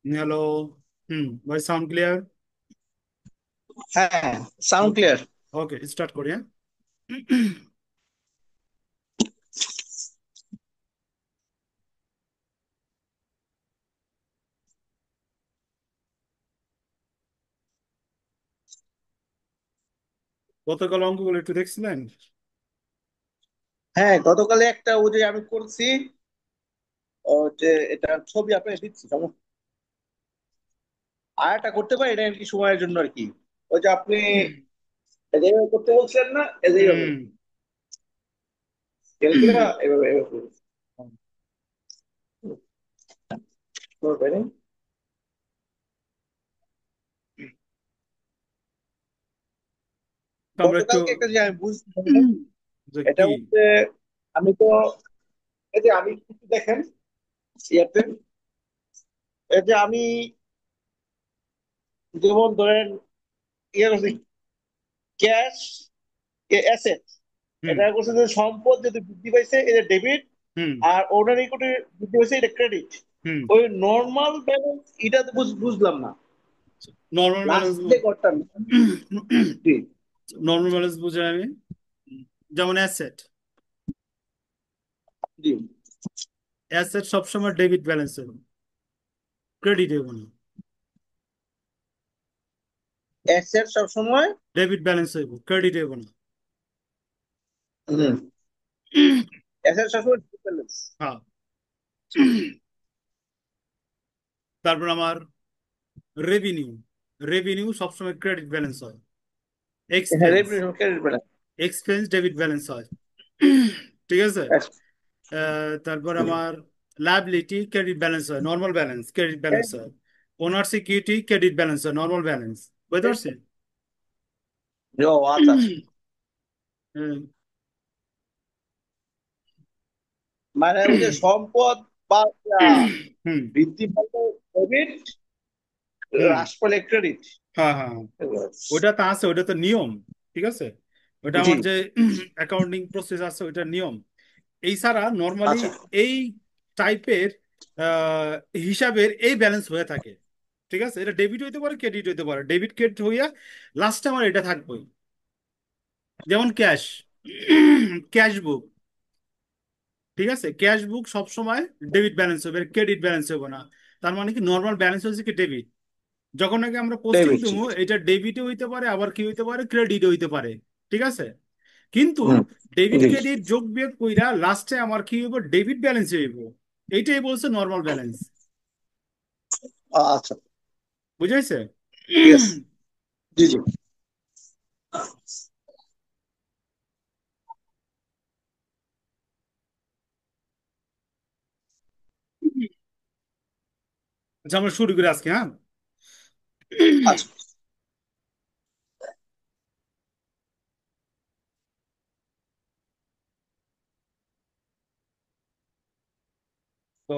Hello. ভাই sound clear? হ্যাঁ, sound ওকে, clear. ওকে, start করি, হ্যাঁ। গতকাল অঙ্কগুলো একটু দেখছিলেন? হ্যাঁ, গতকালে একটা ওই যে আমি করছি, ও যে এটা ছবি আপনাকে দিচ্ছি আর একটা করতে পারি, এটা আর কি সময়ের জন্য আর কি। ওই যে আপনি যেভাবে করতে বলছেন না, এইভাবে হুম। স্কেল করে এভাবে এভাবে করুন। করবেন। তো আমরা একটু গতকালকে একটা যে আমি বুঝতে পারলাম, যে এটা কি। হচ্ছে আমি তো এই যে আমি একটু দেখেন ইয়াতে, এই যে আমি যেমন ধরেন ইয়ে ক্যাশ অ্যাসেট, হুম, এটা করছে যে সম্পদ যদি বৃদ্ধি পাইছে এটা ডেবিট, হুম, আর ওনার ইকুইটি বৃদ্ধি পাইছে এটা ক্রেডিট। হুম। ওই নর্মাল ব্যালেন্স এটা তো বুঝলাম না, নর্মাল লাস্ট ব্যালেন্স। যে ঘরটা। জি নর্মাল ব্যালেন্স বুঝে আমি, যেমন অ্যাসেট। জি। অ্যাসেট সবসময় ডেবিট ব্যালেন্স হবে, ক্রেডিট হবে না। অ্যাসেট সবসময়। ডেবিট ব্যালেন্স হইব, ক্রেডিট হবে না। হুম। অ্যাসেট সবসময় ব্যালেন্স। হ্যাঁ। তারপর আমার রেভিনিউ। রেভিনিউ সবসময় ক্রেডিট ব্যালেন্স হয়। হ্যাঁ, expense, revenue credit balance. Expense debit balance হয়। ঠিক আছে। তারপর আমার লায়াবিলিটি ক্রেডিট ব্যালেন্স হয়, নর্মাল ব্যালেন্স ক্রেডিট ব্যালেন্স হয়। ওনার সিকিউরিটি ক্রেডিট ব্যালেন্স হয়, নর্মাল ব্যালেন্স। বুঝতে পারছি? ও আচ্ছা আচ্ছা। হুম, মানে ওই যে সম্পদ বা হুম, বৃদ্ধি পাইলে ডেবিট, হুম। হ্রাস পেলে ক্রেডিট। হ্যাঁ, হ্যাঁ, হ্যাঁ। ওটা তো আছে, ওটা তো নিয়ম। ঠিক আছে। ওটা জি। আমার যে অ্যাকাউন্টিং প্রসেস আছে, ওইটা নিয়ম। এই ছাড়া নর্মালি আচ্ছা। এই টাইপের হিসাবের এই ব্যালেন্স হয়ে থাকে। ঠিক আছে, এটা ডেবিট হইতে পারে, ক্রেডিট হইতে পারে, ডেবিট ক্রেডিট হইয়া লাস্টে আমার এটা থাকবে। যেমন ক্যাশ, ক্যাশ বুক। ঠিক আছে, ক্যাশ বুক সবসময় ডেবিট ব্যালেন্স হবে, ক্রেডিট ব্যালেন্স হবে না। তার মানে কি, নর্মাল ব্যালেন্স হচ্ছে কি ডেবিট। যখন নাকি আমরা পোস্টিং ডেবিট। দেবো, এটা ডেবিটও হইতে পারে, আবার কি হইতে পারে, ক্রেডিটও হইতে পারে। ঠিক আছে। কিন্তু হুম। ডেবিট জি। ক্রেডিট যোগ বিয়োগ কইরা লাস্টে আমার কি হইব, ডেবিট ব্যালেন্স হইব। এইটাই বলছে নর্মাল ব্যালেন্স। আচ্ছা। বুঝাইছে? ঠিক আছে। জি জি। আচ্ছা, আমরা শুরু করি আজকে, হ্যাঁ। আচ্ছা তো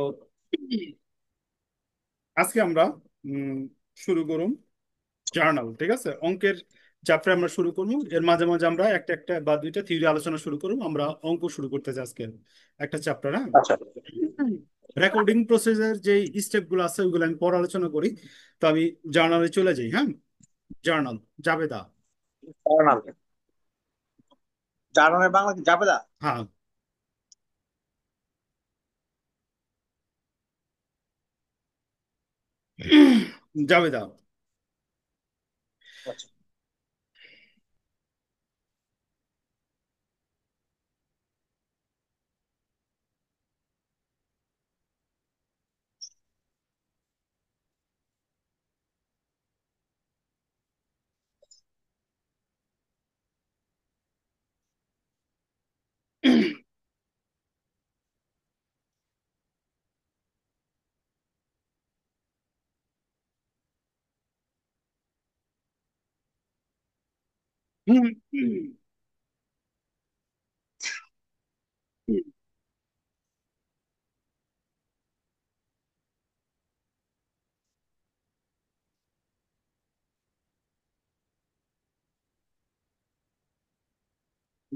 আজকে আমরা উম, শুরু করুন জার্নাল। ঠিক আছে, অঙ্কের চ্যাপ্টার আমরা শুরু করবো। এর মাঝে মাঝে আমরা একটা একটা বা দুইটা থিওরি আলোচনা শুরু করবো। আমরা অঙ্ক শুরু করতেছি আজকে একটা চ্যাপ্টার, হ্যাঁ। আচ্ছা। রেকর্ডিং প্রসেসের যে স্টেপ গুলো আছে, ওইগুলো আমি পরে আলোচনা করি। তো আমি জার্নালে চলে যাই, হ্যাঁ। জার্নাল, জাবেদা। জার্নাল। জার্নালের বাংলা কি জাবেদা? হ্যাঁ। জাবেদা। আচ্ছা।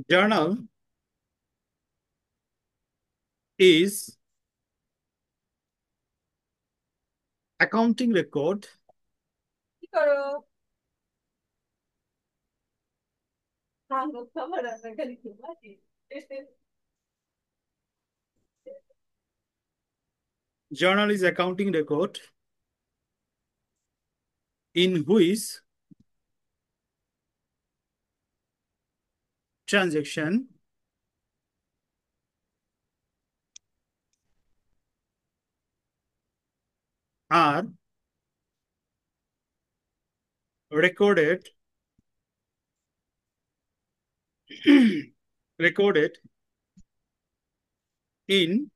Journal is accounting record কি করো? ভালো খাবার রান্না খালি ঘুমাচ্ছি। journal is accounting record in which transaction are recorded recorded in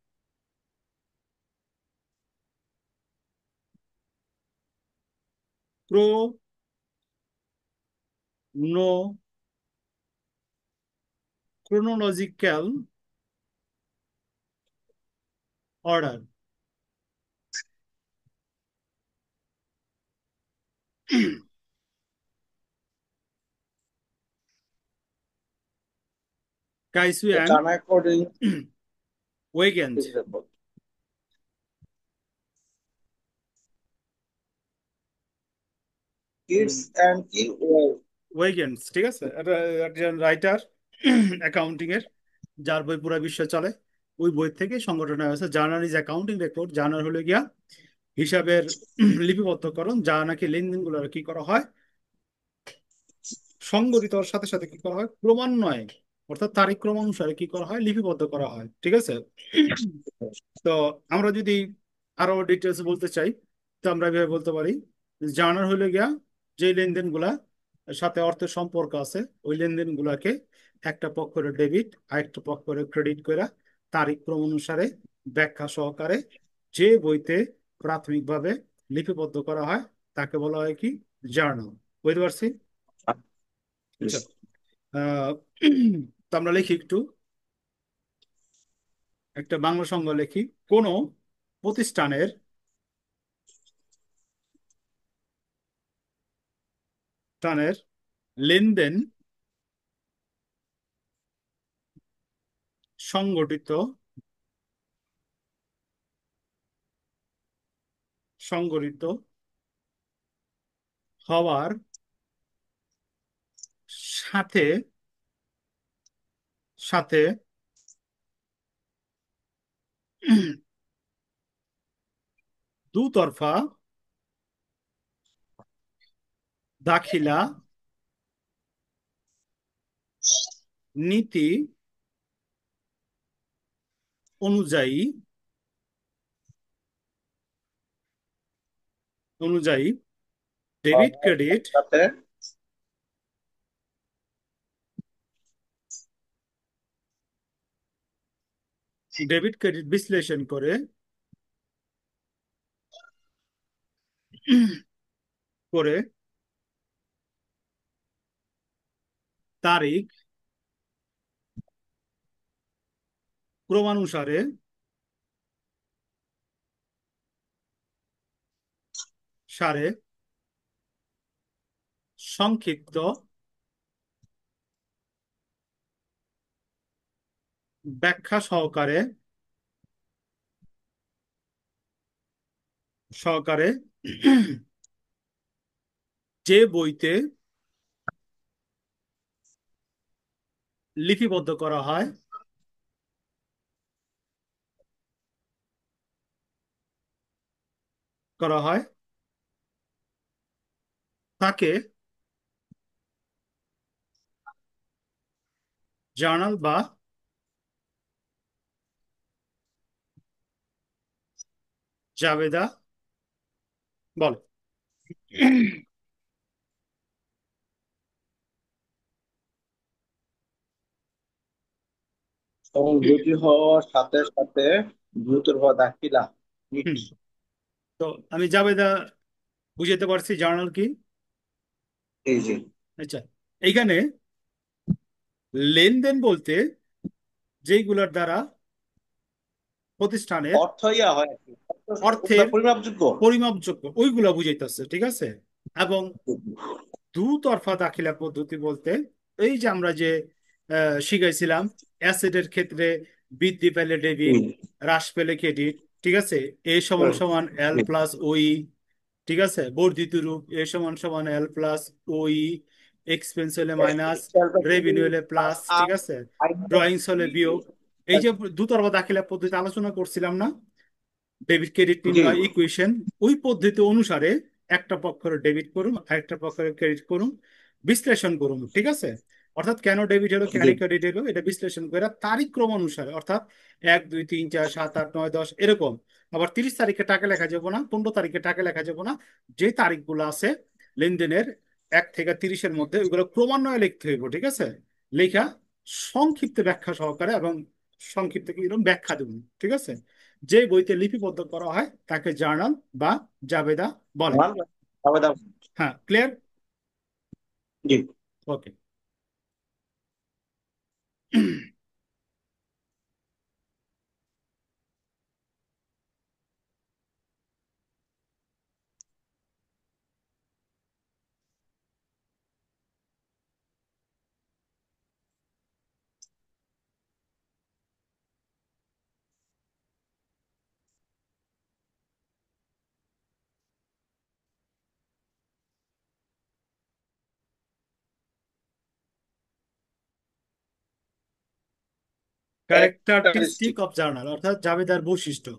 chrono chronological order. Kaisuan done according to weekend the report. Kids and কি ওয়েগেন্স, ঠিক আছে, একজন রাইটার অ্যাকাউন্টিং এর, যার বই পুরো বিশ্বে চলে। ওই বই থেকে সংগঠন হয়েছে journal is accounting record. Journal হলো গিয়া হিসাবের লিপিবদ্ধকরণ, যা নাকি লেনদেনগুলো কি করা হয়, সংগঠিত হওয়ার সাথে সাথে কি করা হয়, ক্রমান্বয়ে অর্থাৎ তারিখ ক্রম অনুসারে কি করা হয়, লিপিবদ্ধ করা হয়, ঠিক আছে। তো আমরা যদি আরো ডিটেলস বলতে চাই, তো আমরা এভাবে বলতে পারি, জার্নাল হইলে গিয়া যে লেনদেন গুলা সাথে অর্থের সম্পর্ক আছে, ওই লেনদেন গুলাকে একটা পক্ষের ডেবিট আর একটা পক্ষের ক্রেডিট করে তারিখ ক্রম অনুসারে ব্যাখ্যা সহকারে যে বইতে প্রাথমিকভাবে লিপিবদ্ধ করা হয় তাকে বলা হয় কি, জার্নাল। বুঝতে পারছি? আচ্ছা, আহ তো আমরা লিখি একটু, একটা বাংলা সংজ্ঞা লিখি। কোন প্রতিষ্ঠানের স্থানের লেনদেন সংগঠিত সংগঠিত হওয়ার সাথে সাথে দুতরফা দাখিলা নীতি অনুযায়ী অনুযায়ী ডেবিট ক্রেডিট সাথে ডেবিট ক্রেডিট বিশ্লেষণ করে করে তারিখ ক্রমানুসারে সারে সংক্ষিপ্ত ব্যাখ্যা সহকারে সহকারে যে বইতে লিপিবদ্ধ করা হয় তাকে জার্নাল বা জাবেদা বলে। এবং দুটি হওয়ার সাথে সাথে দ্রুত হওয়া দাখিলা নিট। হুম, তো আমি জাবেদা বুঝাতে পারছি, জার্নাল কি। এই যে আচ্ছা, এইখানে লেনদেন বলতে যেইগুলোর দ্বারা প্রতিষ্ঠানের অর্থ ইয়া হয় আর কি। অর্থের পরিমাপযোগ্য। পরিমাপযোগ্য ওইগুলা বুঝাইতেছে, ঠিক আছে। এবং দুতরফা দাখিলা পদ্ধতি বলতে এই যে আমরা যে শিখাইছিলাম অ্যাসেটের ক্ষেত্রে বৃদ্ধি পেলে ডেবিট, হুম, হ্রাস পেলে ক্রেডিট। ঠিক আছে, এ সমান হুম, সমান এল হুম। প্লাস ওই। ঠিক আছে, বর্ধিত রূপ এ সমান সমান এল প্লাস ওই, এক্সপেন্স হলে মাইনাস, রেভিনিউ হলে প্লাস প্লাস। আর ঠিক আছে, আই মাইনাস ড্রয়িংস হলে বি। বিয়োগ। এই যে দুতরফা দাখিলা পদ্ধতি আলোচনা করছিলাম না, ডেবিট ক্রেডিট জি। নির্ণয় ইকুয়েশন, ওই পদ্ধতি অনুসারে একটা পক্ষের ডেবিট করুন, আরেকটা পক্ষের ক্রেডিট করুন, বিশ্লেষণ করুন। ঠিক আছে, অর্থাৎ কেন ডেবিট হলো কেন জি। ক্রেডিট হলো এটা বিশ্লেষণ করে তারিখ ক্রম অনুসারে, অর্থাৎ 1 2 3 4 7 8 9 10 এরকম। আবার 30 তারিখে টাকা লেখা যাবে না, 15 তারিখে টাকা লেখা যাবে না। যে তারিখগুলো আছে লেনদেনের 1 থেকে 30-এর মধ্যে, ওইগুলো ক্রমান্বয়ে লিখতে হইব। ঠিক আছে, লেখা সংক্ষিপ্ত ব্যাখ্যা সহকারে, এবং সংক্ষিপ্ত কি এরকম ব্যাখ্যা দেবেন। ঠিক আছে, যে বইতে লিপিবদ্ধ করা হয় তাকে জার্নাল বা জাবেদা বলে। ওয়ান আবার হ্যাঁ, clear. G. Okay. Characteristic characteristic. Of journal, অর্থাৎ জাবেদার বৈশিষ্ট্য।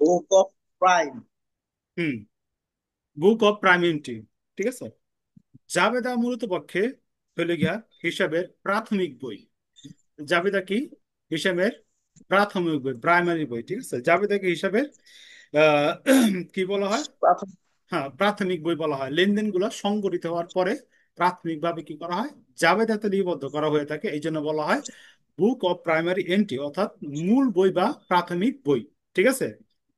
Book of prime. Hmm, book of prime entry. ঠিক আছে, জাবেদা মূলত পক্ষে হইল গিয়া হিসাবের প্রাথমিক বই। জাবেদা কি? হিসাবের প্রাথমিক বই, প্রাইমারি বই। ঠিক আছে, জাবেদাকে হিসাবের আহ, কি বলা হয়? প্রাথমিক। হ্যাঁ, প্রাথমিক বই বলা হয়। লেনদেনগুলো সংগঠিত হওয়ার পরে প্রাথমিকভাবে কি করা হয়, জাবেদাতে লিপিবদ্ধ করা হয়ে থাকে, এই জন্য বলা হয় বুক অফ প্রাইমারি এন্ট্রি, অর্থাৎ মূল বই বা প্রাথমিক বই। ঠিক আছে,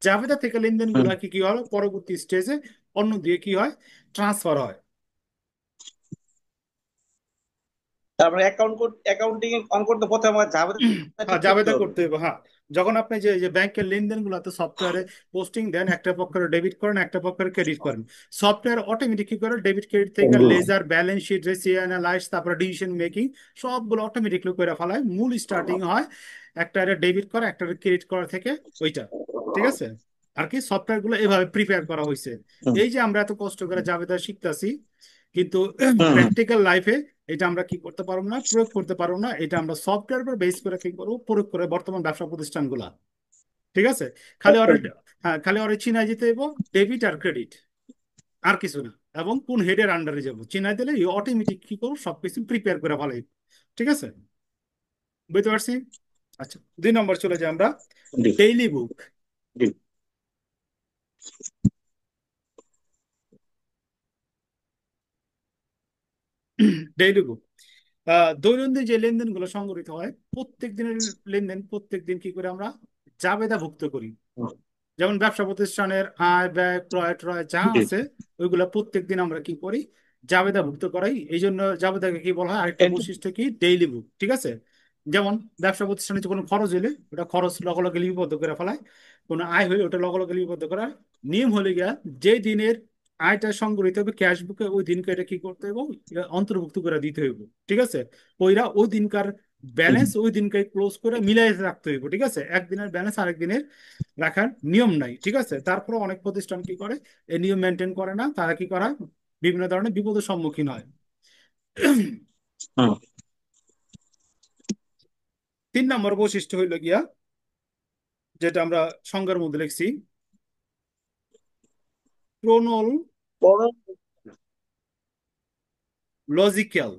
জাবেদা থেকে লেনদেনগুলো হুম। কি কি হয় পরবর্তী স্টেজে অন্য দিয়ে কি হয়, ট্রান্সফার হয়। তারপরে অ্যাকাউন্টিং অঙ্ক করতে প্রথমে আমার জাবেদা হ্যাঁ, ঠিক করতে জাবেদা হবে। করতে হবে। হ্যাঁ, যখন আপনি যে ব্যাংকের লেনদেন গুলাতে সফটওয়্যারে পোস্টিং দেন, একটা পক্ষের ডেবিট করেন, একটা পক্ষের ক্রেডিট করেন, সফটওয়্যার অটোমেটিক কি করে ডেবিট ক্রেডিট থেকে জি। Ledger, balance sheet, ratio analyse, তারপরে ডিসিশন মেকিং, সবগুলো অটোমেটিকলি করে ফেলায়। মূল স্টার্টিং হয় একটা ডেবিট করা, একটা ক্রেডিট করা থেকে, ওইটা। ঠিক আছে, আর কি সফটওয়্যার গুলো এভাবে প্রিপেয়ার করা হয়েছে। হুম, এই যে আমরা এত কষ্ট করে জাবেদা শিখতাছি, কিন্তু হুম, হুম। প্র্যাকটিক্যাল লাইফে এটা আমরা কি করতে পারবো না, প্রয়োগ করতে পারবো না। এটা আমরা সফটওয়্যার উপর বেস করে কি করবো, প্রয়োগ করে বর্তমান ব্যবসা প্রতিষ্ঠানগুলা। ঠিক আছে, খালি ওর, হ্যাঁ খালি ওর চিনাই যেতে হইব ডেবিট আর ক্রেডিট, আর কিছু না। এবং কোন হেডের আন্ডারে যাব চিনাই দিলে অটোমেটিক কি করবো, সবকিছু প্রিপেয়ার করে ফেলাই। ঠিক আছে, বুঝতে পারছি। আচ্ছা, 2 নম্বর চলে যাই আমরা, জি। ডেইলি বুক। জি। ডেইলি বুক, দৈনন্দিন যে লেনদেনগুলো সংগঠিত হয়, প্রত্যেক দিনের লেনদেন প্রত্যেক দিন কি করে আমরা জাবেদাভুক্ত করি। যেমন ব্যবসা প্রতিষ্ঠানের আয় ব্যয় ক্রয় ট্রয় যা জি। আছে, ওইগুলা প্রত্যেক দিন আমরা কি করি, জাবেদাভুক্ত করাই। এই জন্য জাবেদাকে কি বলা হয়, আরেকটা এন্ট্রি। বৈশিষ্ট্য কি, ডেইলি বুক। ঠিক আছে, যেমন ব্যবসা প্রতিষ্ঠানে যে কোনো খরচ হলে ওটা খরচ লগে লগে লিপিবদ্ধ করে ফেলায়, কোনো আয় হলে ওটা লগে লগে লিপিবদ্ধ করা হয়। নিয়ম হলে গিয়া যে দিনের আয়টা সংগঠিত হবে ক্যাশ বুকে, ওই দিনকে এটা কি করতে হবে, এটা অন্তর্ভুক্ত করে দিতে হইব। ঠিক আছে, ওইরা ওই দিনকার ব্যালেন্স ওই দিনকে ক্লোজ করে মিলাই রাখতে হইব। ঠিক আছে, একদিনের ব্যালেন্স আরেক দিনের রাখার নিয়ম নাই। ঠিক আছে, তারপরে অনেক প্রতিষ্ঠান কি করে, এই নিয়ম মেনটেন করে না, তারা কি করে বিভিন্ন ধরনের বিপদের সম্মুখীন হয়। হুম। 3 নম্বর বৈশিষ্ট্য হইল গিয়া, যেটা আমরা সংজ্ঞার মধ্যে লিখছি, ক্রোনোলজিক্যাল,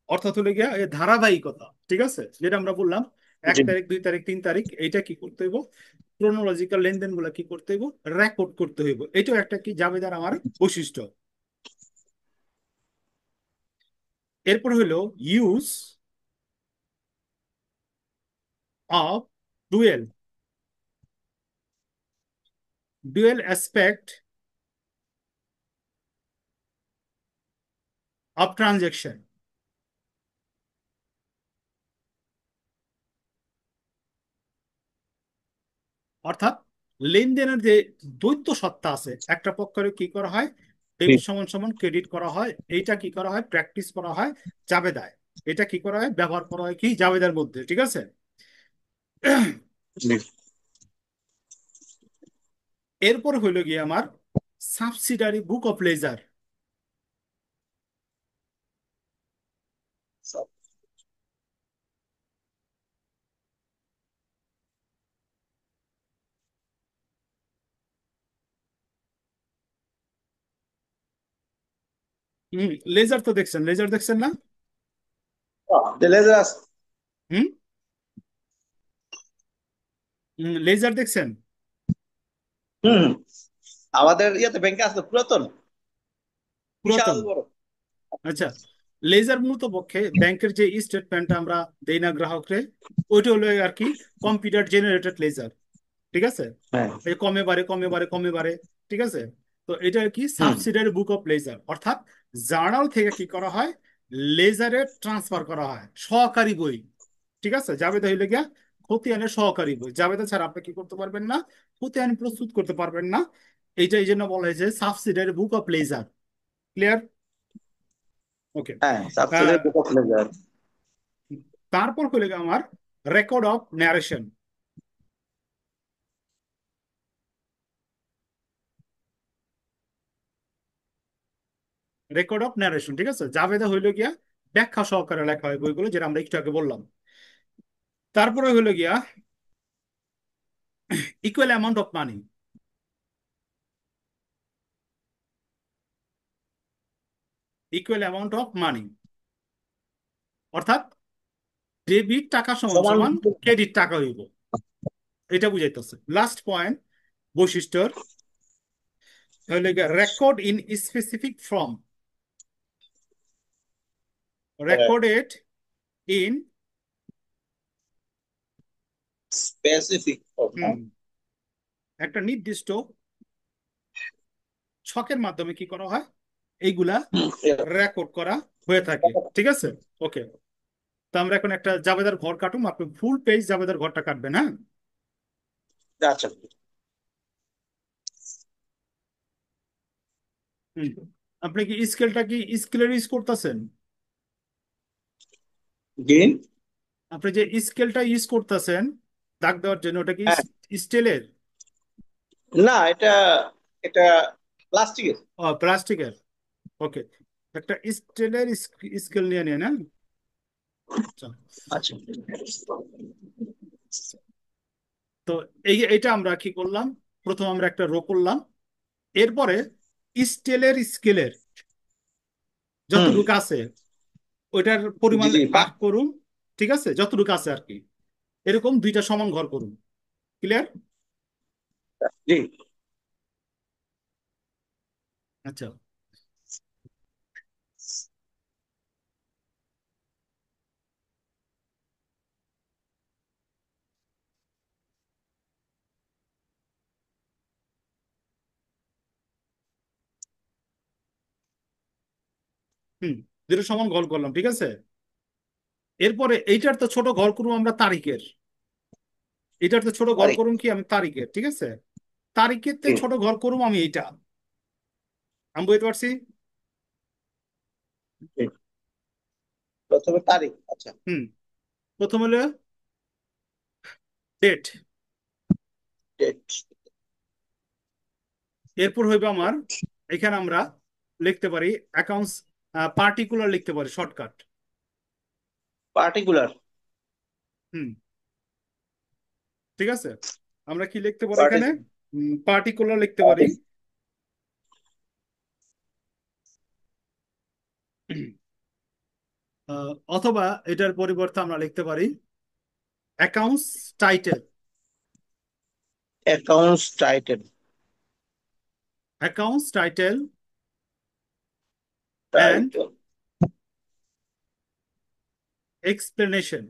অর্থাৎ হলো গিয়া এই ধারাবাহিকতা। ঠিক আছে, যেটা আমরা বললাম এক জি। তারিখ 2 তারিখ 3 তারিখ, এইটা কি করতে হইব, ক্রোনোলজিক্যাল লেনদেন গুলা কি করতে হইব, রেকর্ড করতে হইব। এটাও একটা কি জাবেদার আমার বৈশিষ্ট্য। এরপর হইলো use of dual dual aspect of transaction, অর্থাৎ লেনদেনের যে দ্বৈত সত্তা আছে, একটা পক্ষের কি করা হয়, জি ডেবিট সমান সমান ক্রেডিট করা হয়, এইটা কি করা হয়, প্র্যাকটিস করা হয় জাবেদায়, এটা কি করা হয়, ব্যবহার করা হয় কি জাবেদার মধ্যে, ঠিক আছে। জি। এরপর হইল গিয়ে আমার subsidiary book of ledger. Ledger তো দেখছেন, লেজার দেখছেন না? লেজার আছে। হুম, লেজার দেখছেন? হুম হুম। আমাদের ইয়াতে ব্যাংকে আছে, পুরাতন, বিশাল পুরাতন। বড়। আচ্ছা, লেজার মূলত পক্ষে ব্যাংকের যে স্টেটমেন্টটা আমরা দেই না গ্রাহকরে, ওইটা হলো আর কি কম্পিউটার জেনারেটেড লেজার, ঠিক আছে। হ্যাঁ। এই কমে বাড়ে কমে বাড়ে কমে বাড়ে, ঠিক আছে। তো এটা আর কি হুম। সাবসিডারি বুক অফ লেজার, অর্থাৎ জার্নাল থেকে কি করা হয়, লেজারে ট্রান্সফার করা হয় সহকারী বই, ঠিক আছে। জাবেদা হইলে গিয়া খতিয়ানের সহকারী বই, জাবেদা ছাড়া আপনি কি করতে পারবেন না, খতিয়ান প্রস্তুত করতে পারবেন না। এইটা এই জন্য বলা হয়েছে subsidiary book of ledger. Clear? Okay. হ্যাঁ, সাবসিডারি বুক অফ লেজার। তারপর হলে গিয়ে আমার record of narration. Record of narration, ঠিক আছে, জাবেদা হইলো গিয়া ব্যাখ্যা সহকারে লেখা হয় বইগুলো, যেটা আমরা একটু আগে বললাম। তারপরে হইলো গিয়া equal amount of money. Equal amount of money, অর্থাৎ ডেবিট টাকা সমান সমান। সমান ক্রেডিট টাকা হইব, এটা বুঝাইতেছে। লাস্ট পয়েন্ট বৈশিষ্ট্যর হইলো গিয়া record in specific form, recorded in, specific. একটা নির্দিষ্ট ছকের মাধ্যমে কি করা হয়, এইগুলা রেকর্ড করা হয়ে থাকে, ঠিক আছে। ওকে। তো আমরা এখন একটা জাবেদার ঘর কাটুম, আপনি ফুল পেজ জাবেদার ঘরটা কাটবেন, হ্যাঁ। আচ্ছা। হুম। আপনি কি স্কেলটা কি স্কেলের ইউজ করতেছেন? জি। আপনি যে স্কেলটা ইউজ করতেছেন দাগ দেওয়ার জন্য, ওটা কি হ্যাঁ। স্টিলের? না, এটা এটা প্লাস্টিকের। ও, প্লাস্টিকের। ওকে। একটা স্টিলের স্কেল নিয়ে নিন, হ্যাঁ। আচ্ছা। আচ্ছা। তো এইটা আমরা কি করলাম, প্রথম আমরা একটা রো করলাম, এরপরে স্টিলের স্কেলের হুম। যতটুকু আছে ওইটার জি পরিমাণ জি, ভাগ করুন, ঠিক আছে, যতটুকু আছে আর কি, এরকম দুইটা সমান ঘর করুন। ক্লিয়ার? জি। আচ্ছা। হুম, দুটো সমান ঘর করলাম, ঠিক আছে। এরপরে এইটার তো ছোট ঘর করবো আমরা তারিখের, এটার তো ছোট ঘর তারিখ। করুন কি আমি তারিখের, ঠিক আছে। তারিখের তে জি ছোট ঘর করুম আমি এইটা, আমি বুঝতে পারছি। জি। প্রথমে তারিখ। আচ্ছা। হুম। প্রথম হলো ডেট, ডেট। এরপর হইবে আমার, এখানে আমরা লিখতে পারি অ্যাকাউন্টস, পার্টিকুলার লিখতে পারি শর্টকাট। পার্টিকুলার। হুম, ঠিক আছে। আমরা কি লিখতে পারি এখানে, পার্টিকুলার। পার্টিকুলার লিখতে পারি। অথবা এটার পরিবর্তে আমরা লিখতে পারি accounts title, accounts title. Accounts title and title explanation.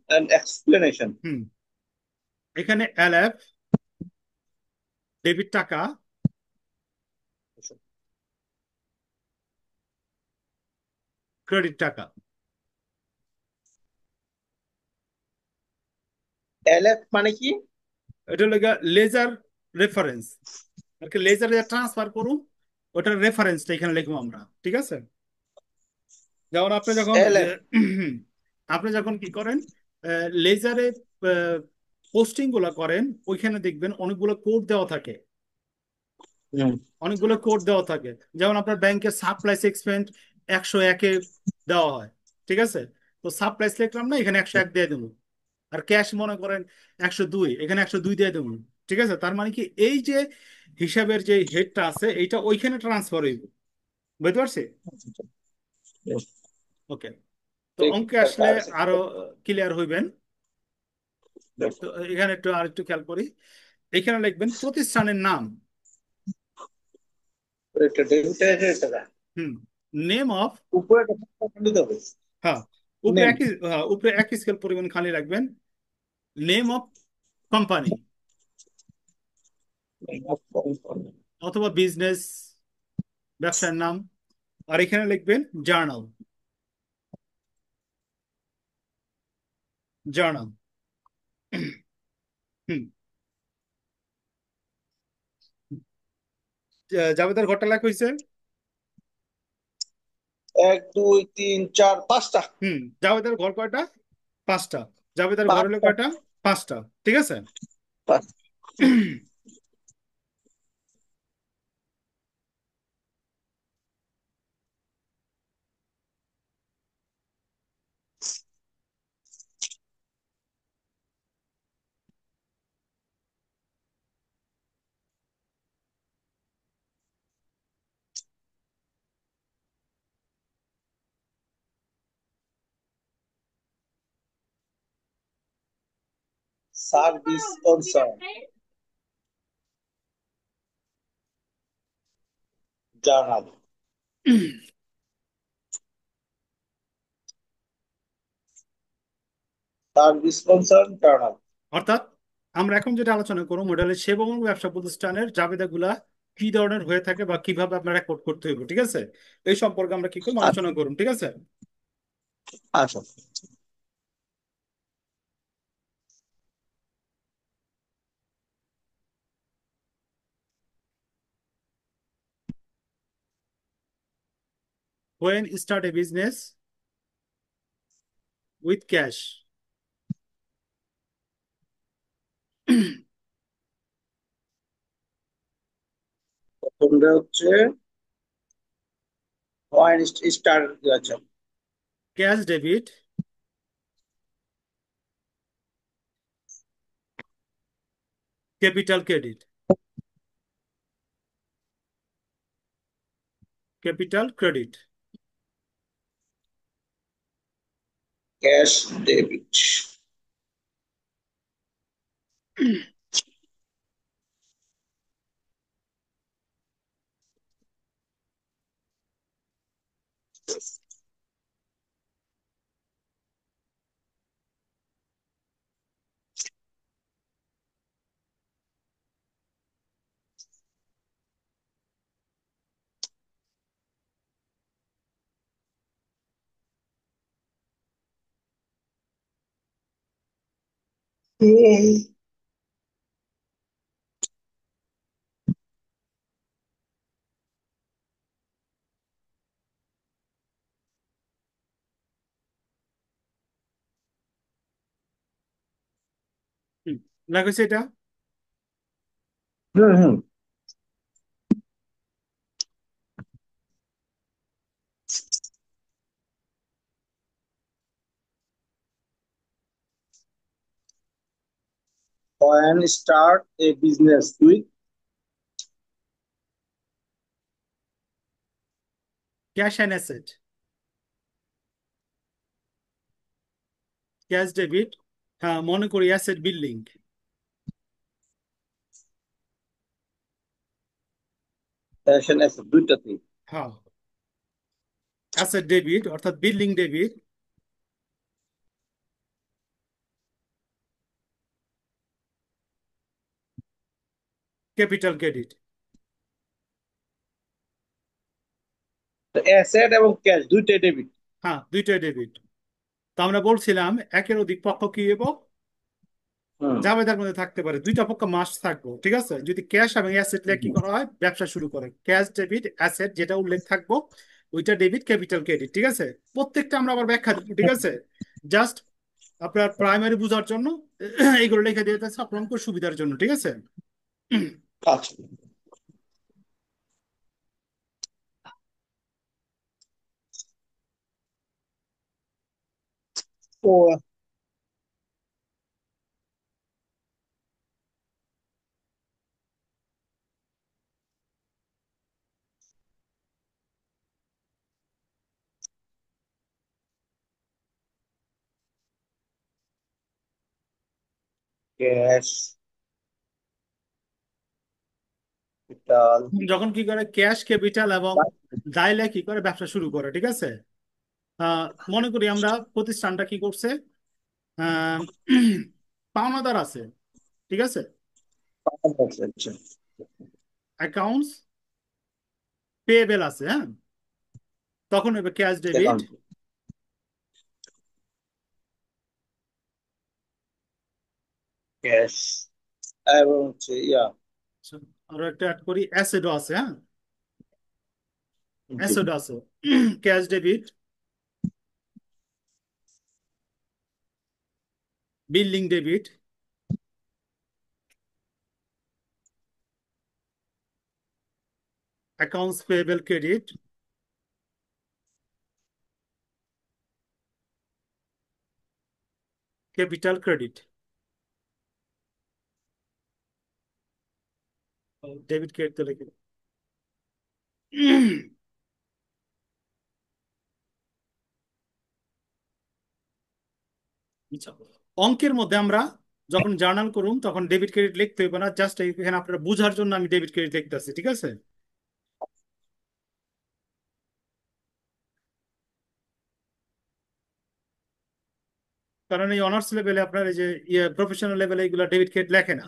And explanation. Hmm. এখানে এলএফ ডেবিট টাকা, ক্রেডিট টাকা। এলএফ মানে কি? এটা হলো লেজার রেফারেন্স আর কি, লেজারে ট্রান্সফার করুন, ওটার রেফারেন্সটা এখানে লিখবো আমরা, ঠিক আছে? যেমন আপনি যখন এলএফ। আপনি যখন কি করেন, লেজারে পোস্টিং গুলা করেন, ওইখানে দেখবেন অনেকগুলো কোড দেওয়া থাকে, হুম। অনেকগুলো কোড দেওয়া থাকে। যেমন আপনার ব্যাংকের সাপ্লাইস এক্সপেন্স 101-এ দেওয়া হয়, ঠিক আছে? তো সাপ্লাইস লিখলাম না, এখানে 101 দিয়ে দেবো। আর ক্যাশ মনে করেন 102, এখানে 102 দিয়ে দেবো, ঠিক আছে? তার মানে কি, এই যে হিসাবের যে হেডটা আছে এইটা ওইখানে ট্রান্সফার হইব, বুঝতে পারছি? ওকে। তো অঙ্কে আসলে আরো ক্লিয়ার হইবেন। তো এখানে একটু আর একটু খেয়াল করি, এখানে লিখবেন প্রতিষ্ঠানের নাম। হুম। নেম অফ, উপরে দিতে হবে। হ্যাঁ, উপরে নেম। একই, হ্যাঁ উপরে একই স্কেল পরিমাণ খালি রাখবেন। নেম অফ কোম্পানি অথবা বিজনেস, ব্যবসার নাম। আর এখানে লিখবেন জার্নাল, জার্নাল। হুম। জাবেদার ঘরটা লেখা হয়েছে। 1 2 3 4 5টা। হুম। জাবেদার ঘর কয়টা? 5টা। জাবেদার ঘর হলো 5টা। কয়টা? 5টা, ঠিক আছে? 5। Service concern, journal. Service concern, journal. অর্থাৎ আমরা এখন যেটা আলোচনা করবো, মডেলের সেবা এবং ব্যবসা প্রতিষ্ঠানের জাবেদাগুলা কি ধরনের হয়ে থাকে বা কিভাবে আপনারা রেকর্ড করতে হইব, ঠিক আছে? এই সম্পর্কে আমরা কি করবো, আলোচনা আচ্ছা। করুন, ঠিক আছে? আচ্ছা। When start a business with cash? প্রথমটা হচ্ছে পয়েন্ট স্টার। আচ্ছা। Cash debit, capital credit, capital credit. Cash debit. Hmm, লেখা হয়েছে এটা। হুম হুম। When start a business with Cash and asset, cash debit, হ্যাঁ মনে করি asset building. cash and asset দুইটাতেই। হ্যাঁ, অ্যাসেট ডেবিট অর্থাৎ building debit, capital credit. Asset এবং ক্যাশ দুইটাই ডেবিট। হ্যাঁ, দুইটাই ডেবিট। তো আমরা বলছিলাম একের অধিক পক্ষ কি হবো, হুম। জাবেদার মধ্যে থাকতে পারে, দুইটা পক্ষ মাস্ট থাকবো, ঠিক আছে। যদি ক্যাশ এবং অ্যাসেট কি করা হয়, ব্যবসা শুরু করে, ক্যাশ ডেবিট অ্যাসেট যেটা উল্লেখ থাকবো ওইটা ডেবিট, ক্যাপিটাল ক্রেডিট, ঠিক আছে। প্রত্যেকটা আমরা আবার ব্যাখ্যা দেবো, ঠিক আছে। জাস্ট আপনার প্রাইমারি বোঝার জন্য এইগুলো লিখে দিয়ে যাচ্ছে আপনার সুবিধার জন্য, ঠিক আছে। আচ্ছা। ও, ক্যাশ, ক্যাপিটাল। যখন কি করে ক্যাশ ক্যাপিটাল এবং দাইলে কি করে ব্যবসা শুরু করে, ঠিক আছে। আহ, মনে করি আমরা প্রতিষ্ঠানটা কি করছে, আহ, পাওনাদার আছে, ঠিক আছে, আচ্ছা আচ্ছা। অ্যাকাউন্টস পেয়েবেল আছে, হ্যাঁ, তখন হবে ক্যাশ ডেবিট। অ্যাকাউন্ট, ক্যাশ এবং হচ্ছে ইয়া। আরো একটা অ্যাড করি, অ্যাসেটও আছে, হ্যাঁ, জি। অ্যাসেট আছে। Cash debit, building debit, accounts payable credit, capital credit, debit credit তো লিখে আচ্ছা, অঙ্কের মধ্যে আমরা যখন জার্নাল করুন তখন ডেবিট ক্রেডিট লিখতে হবে না, জাস্ট এখানে আপনারা বোঝার জন্য আমি ডেবিট ক্রেডিট লিখতেছি, ঠিক আছে। কারণ এই অনার্স লেভেলে আপনার এই যে প্রফেশনাল লেভেলে এগুলো ডেবিট ক্রেডিট লেখে না।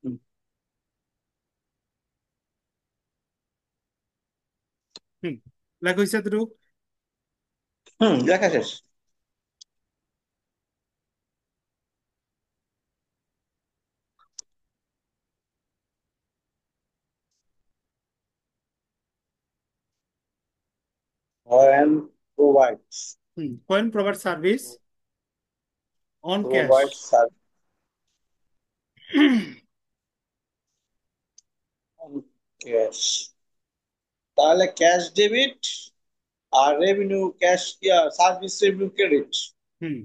হুম। হুম, লেখা হয়েছে এতটুকু। হুম, লেখা শেষ। and provides coin provide service on cash. provides service on cash। তাহলে ক্যাশ ডেবিট আর রেভিনিউ ক্যাশ, ইয়া সার্ভিস রেভিনিউ ক্রেডিট। হুম,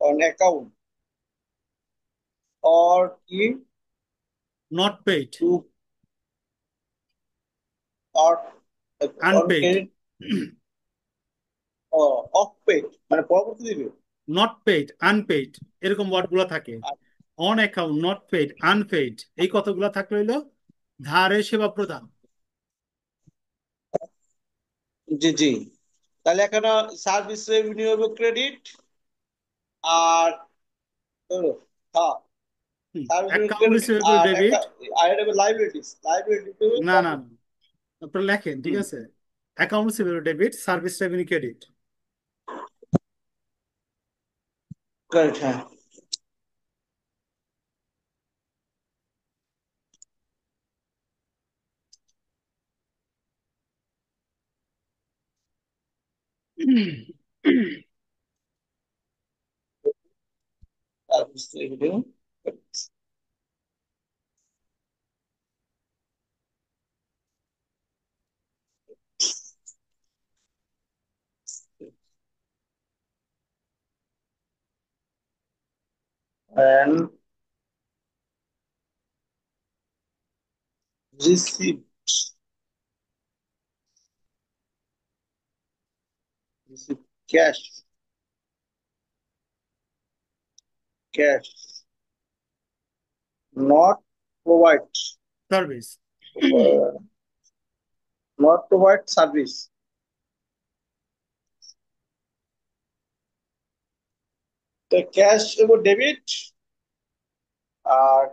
on account or কি not paid, to or on unpaid, credit of paid, মানে পরবর্তী দিবে। নট পেইড, আনপেইড, এরকম word গুলো থাকে। On account, not paid, unpaid, এই কতগুলো থাকলে হইলো ধারে সেবা প্রদান। জি জি। তাহলে এখানে সার্ভিস রেভিনিউ এবং ক্রেডিট আর হলো, হ্যাঁ service revenue account credit receivable আর ডেবিট। আর এটা লাইবিলিটিস, লাইবিলিটি না না না, আপনারা লেখেন, ঠিক আছে। Account receivable debit, service revenue credit. Credit. হ্যাঁ। Service revenue. and receipt. Receipt cash. Cash. Not provide. Service. Uh, not provide service. The cash এবার ডেবিট আর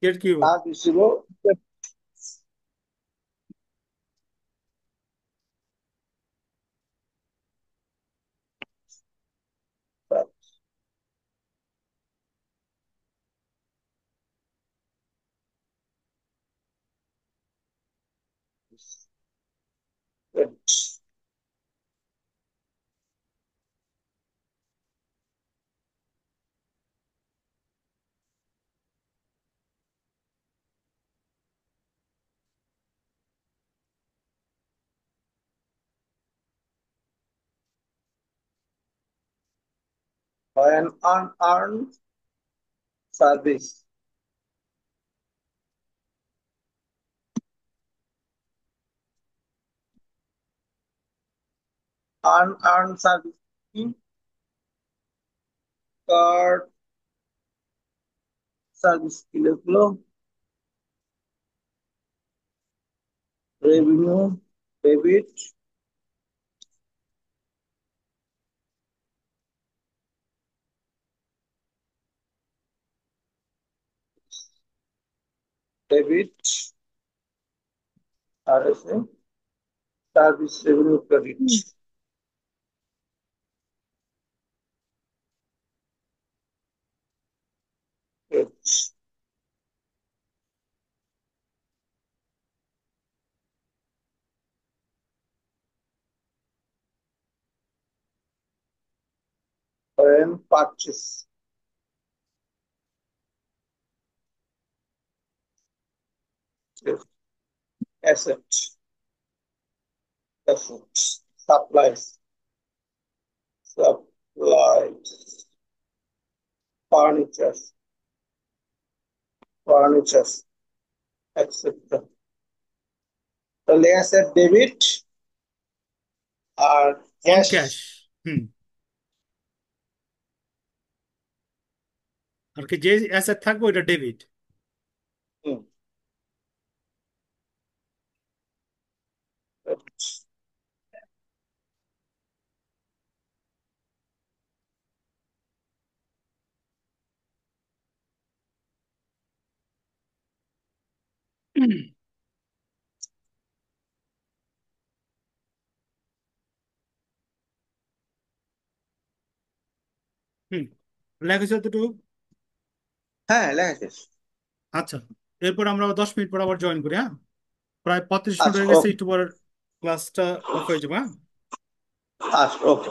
ক্রেডিট কি হবে? সার্ভিস হলো an unearned service. Unearned service কি? Card service কি লিখলো? Revenue debit debit আর আছে service revenue credit. Purchase asset supplies supplies furniture furniture etcetera. তাহলে অ্যাসেট ডেবিট আর অন ক্যাশ। ক্যাশ। হুম। আর কি যে অ্যাসেট থাকবে ওইটা ডেবিট। হুম। লেখা আছে এতটুকু। হ্যাঁ লেখা শেষ। আচ্ছা, এরপর আমরা 10 মিনিট পর আবার জয়েন করি, হ্যাঁ? প্রায় 35 মিনিট আচ্ছা হয়ে গেছে, ওকে। একটু পর ক্লাসটা অফ হয়ে যাবে, হ্যাঁ? আচ্ছা ওকে।